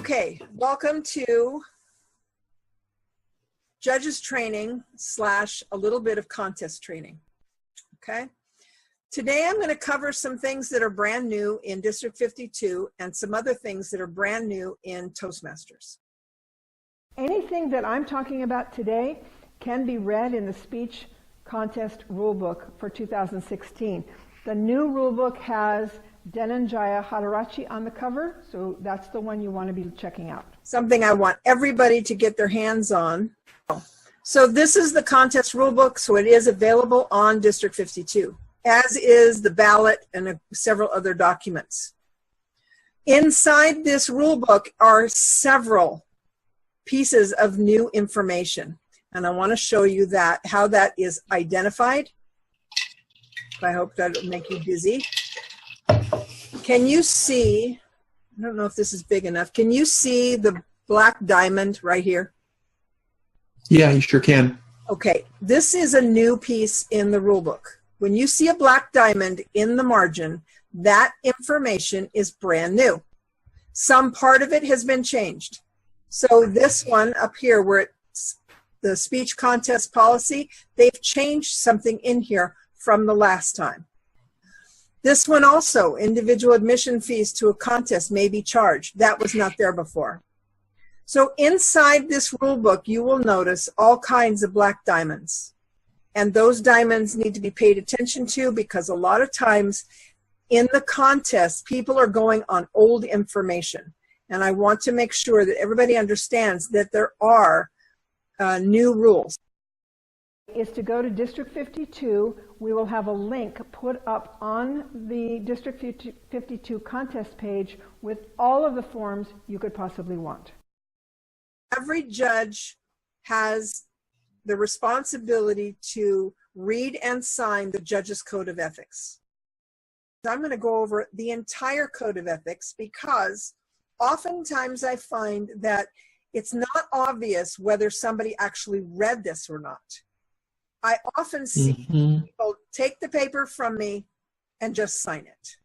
Okay, welcome to judges training / a little bit of contest training. Okay, today I'm going to cover some things that are brand new in District 52 and some other things that are brand new in Toastmasters. Anything that I'm talking about today can be read in the speech contest rulebook for 2016. The new rulebook has Dhananjaya Hadarachi on the cover, so that's the one you want to be checking out. Something I want everybody to get their hands on. So this is the contest rulebook, so it is available on District 52, as is the ballot and several other documents. Inside this rulebook are several pieces of new information, and I want to show you how that is identified. I hope that'll make you dizzy. Can you see, I don't know if this is big enough, can you see the black diamond right here? Yeah, you sure can. Okay, this is a new piece in the rulebook. When you see a black diamond in the margin, that information is brand new. Some part of it has been changed. So this one up here where it's the speech contest policy, they've changed something in here from the last time. This one also, individual admission fees to a contest may be charged. That was not there before. So inside this rule book, you will notice all kinds of black diamonds. And those diamonds need to be paid attention to because a lot of times in the contest, people are going on old information. And I want to make sure that everybody understands that there are new rules. Is to go to District 52. We will have a link put up on the District 52 contest page with all of the forms you could possibly want. Every judge has the responsibility to read and sign the Judge's Code of Ethics. I'm going to go over the entire Code of Ethics because oftentimes I find that it's not obvious whether somebody actually read this or not. I often see people take the paper from me and just sign it.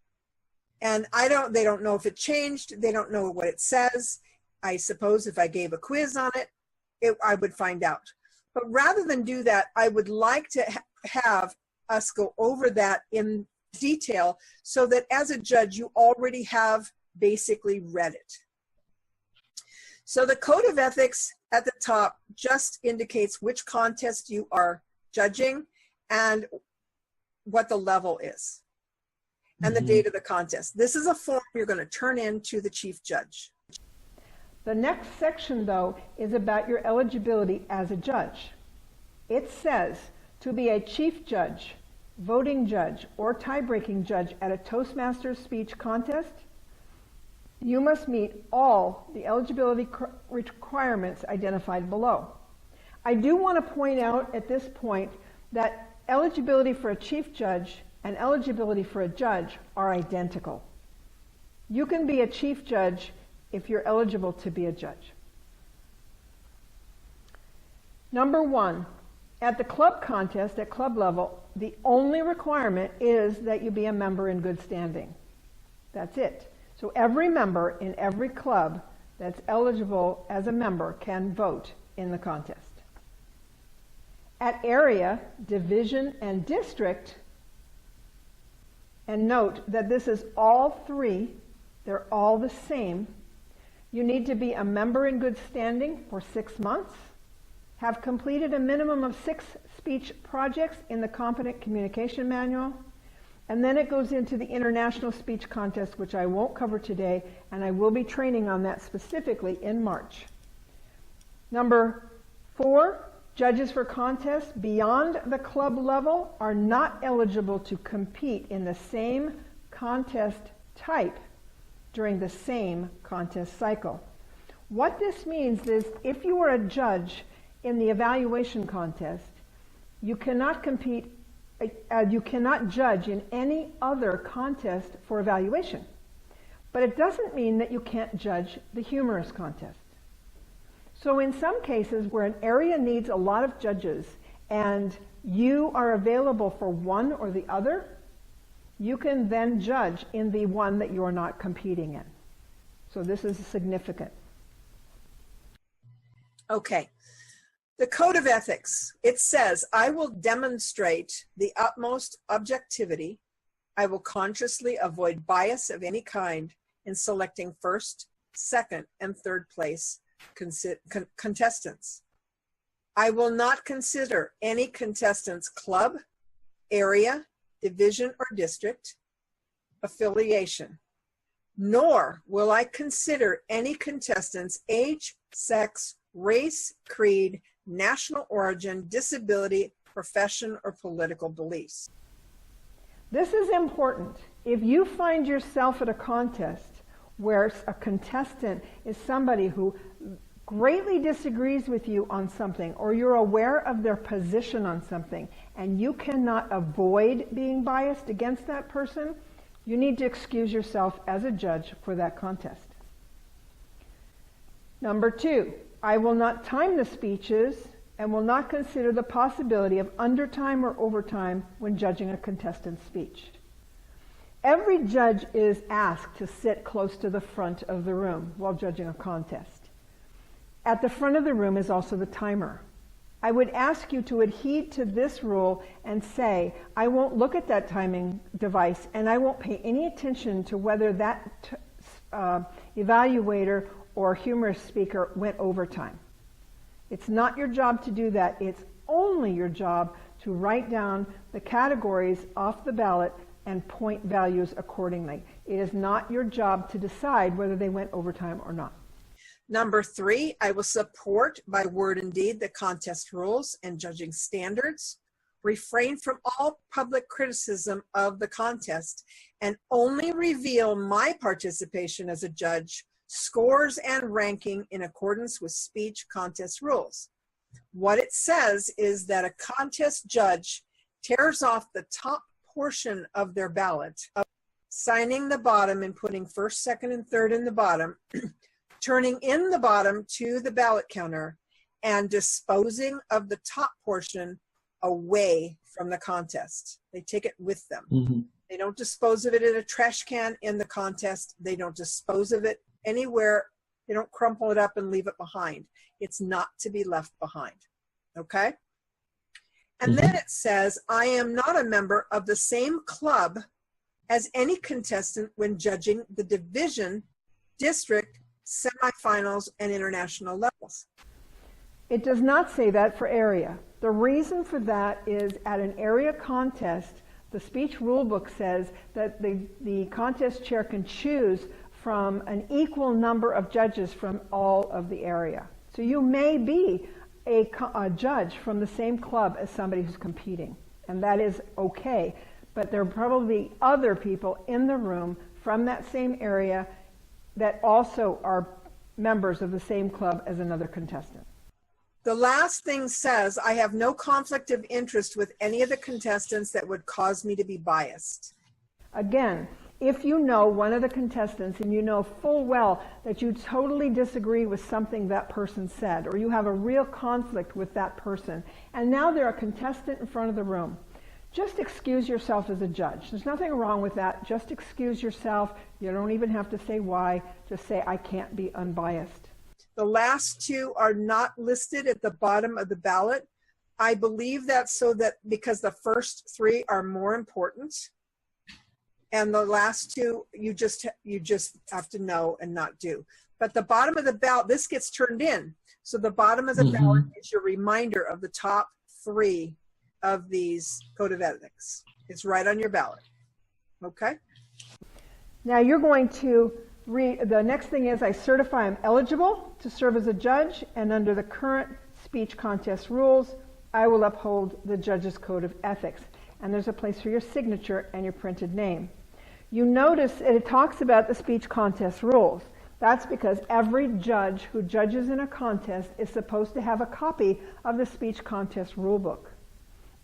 And they don't know if it changed. They don't know what it says. I suppose if I gave a quiz on it, I would find out. But rather than do that, I would like to have us go over that in detail so that as a judge, you already have basically read it. So the Code of Ethics at the top just indicates which contest you are judging and what the level is and the date of the contest. This is a form you're going to turn in to the chief judge. The next section, though, is about your eligibility as a judge. It says to be a chief judge, voting judge, or tie-breaking judge at a Toastmasters speech contest, you must meet all the eligibility requirements identified below. I do want to point out at this point that eligibility for a chief judge and eligibility for a judge are identical. You can be a chief judge if you're eligible to be a judge. Number one, at the club contest at club level, the only requirement is that you be a member in good standing. That's it. So every member in every club that's eligible as a member can vote in the contest. At area, division, and district, and note that this is all three, they're all the same. You need to be a member in good standing for 6 months, have completed a minimum of 6 speech projects in the Competent Communication Manual, and then it goes into the International Speech Contest, which I won't cover today, and I will be training on that specifically in March. Number 4, judges for contests beyond the club level are not eligible to compete in the same contest type during the same contest cycle. What this means is if you are a judge in the evaluation contest, you cannot compete, you cannot judge in any other contest for evaluation. But it doesn't mean that you can't judge the humorous contest. So in some cases where an area needs a lot of judges and you are available for one or the other, you can then judge in the one that you're not competing in. So this is significant. Okay. The Code of Ethics, it says, I will demonstrate the utmost objectivity. I will consciously avoid bias of any kind in selecting first, second, and third place contestants. I will not consider any contestant's club, area, division, or district affiliation, nor will I consider any contestant's age, sex, race, creed, national origin, disability, profession, or political beliefs. This is important. If you find yourself at a contest where a contestant is somebody who greatly disagrees with you on something, or you're aware of their position on something, and you cannot avoid being biased against that person, you need to excuse yourself as a judge for that contest. Number 2, I will not time the speeches and will not consider the possibility of undertime or overtime when judging a contestant's speech. Every judge is asked to sit close to the front of the room while judging a contest. At the front of the room is also the timer. I would ask you to adhere to this rule and say, I won't look at that timing device and I won't pay any attention to whether that evaluator or humorous speaker went overtime. It's not your job to do that. It's only your job to write down the categories off the ballot and point values accordingly. It is not your job to decide whether they went overtime or not. Number 3, I will support by word and deed the contest rules and judging standards, refrain from all public criticism of the contest, and only reveal my participation as a judge, scores, and ranking in accordance with speech contest rules. What it says is that a contest judge tears off the top portion of their ballot, signing the bottom and putting first, second, and third in the bottom, turning in the bottom to the ballot counter, and disposing of the top portion away from the contest. They take it with them. Mm-hmm. They don't dispose of it in a trash can in the contest. They don't dispose of it anywhere. They don't crumple it up and leave it behind. It's not to be left behind. Okay? And then it says, I am not a member of the same club as any contestant when judging the division, district, semifinals, and international levels. It does not say that for area. The reason for that is at an area contest, the speech rule book says that the contest chair can choose from an equal number of judges from all of the area. So you may be a judge from the same club as somebody who's competing, and that is okay. But there are probably other people in the room from that same area that also are members of the same club as another contestant. The last thing says, I have no conflict of interest with any of the contestants that would cause me to be biased. Again, if you know one of the contestants and you know full well that you totally disagree with something that person said, or you have a real conflict with that person, and now they're a contestant in front of the room, just excuse yourself as a judge. There's nothing wrong with that. Just excuse yourself. You don't even have to say why. Just say, I can't be unbiased. The last 2 are not listed at the bottom of the ballot. I believe that because the first 3 are more important, and the last 2 you just have to know and not do. But the bottom of the ballot, this gets turned in. So the bottom of the ballot is your reminder of the top 3 of these Code of Ethics. It's right on your ballot. Okay? Now you're going to read, the next thing is, I certify I'm eligible to serve as a judge, and under the current speech contest rules, I will uphold the judge's Code of Ethics. And there's a place for your signature and your printed name. You notice that it talks about the speech contest rules. That's because every judge who judges in a contest is supposed to have a copy of the speech contest rule book.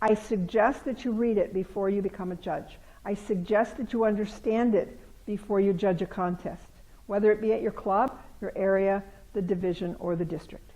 I suggest that you read it before you become a judge. I suggest that you understand it before you judge a contest, whether it be at your club, your area, the division, or the district.